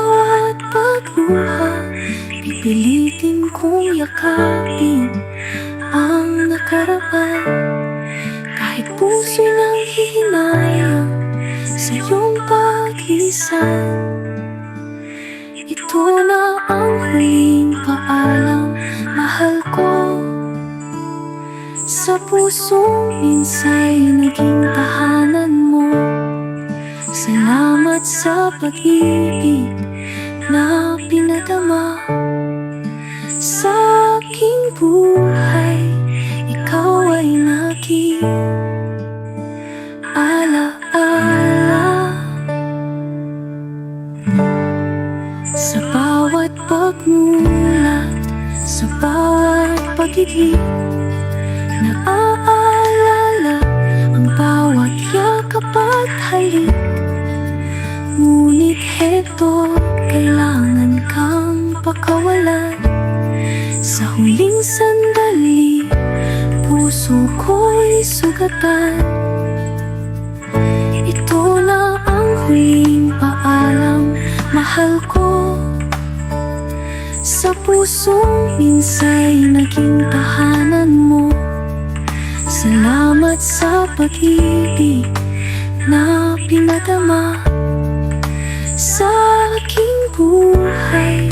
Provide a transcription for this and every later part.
bawat pagluha, pipilitin kong yakapin ang nakaraan. Kahit puso'y nanghihinayang sa iyong paglisan, ito na ang huling paalam, mahal ko. Sa pusong minsa'y naging tahanan mo. Salamat sa pag-ibig na pinadama sa aking buhay. Ikaw ay naging alaala. Sa bawat pagmulat, sa bawat pag-ibig, naaalala ang bawat yakap at halik. Ngunit heto, kailangan kang pakawalan. Sa huling sandali, puso ko'y sugatan. Ito na ang huling paalam, mahal ko. Sa pusong minsa'y naging tahanan mo. Salamat sa pag-ibig na pinadama sa aking buhay.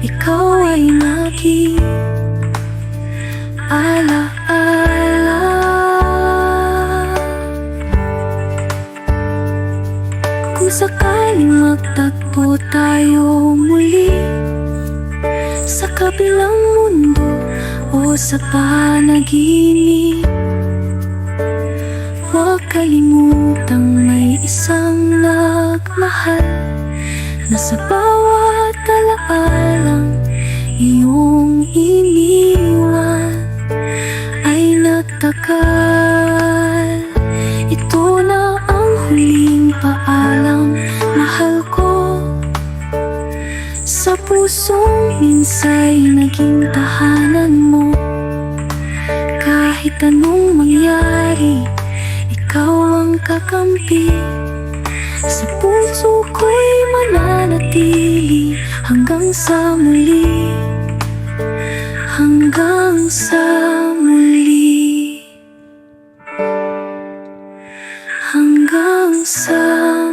Ikaw ay naging alaala. Kung sakaling magtagpo tayo muli sa kabilang mundo o sa panaginip, huwag kalimutang may isang nagmahal na sa bawat alaalang iyong iniwan ay nagtagal. Ito na ang huling paalam, mahal ko. Sa pusong minsa'y naging tahanan mo. Kahit anong mangyari, ikaw ang kakampi. Sa puso ko'y mananatili hanggang sa muli, hanggang sa muli, hanggang sa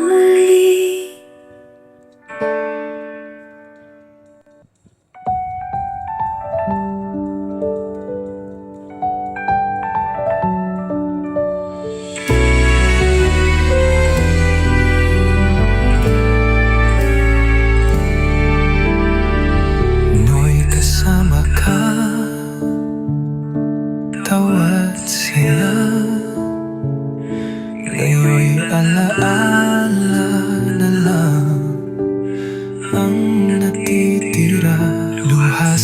muli. Tawat siya, ngayon'y alaala na lang ang natitira. Luha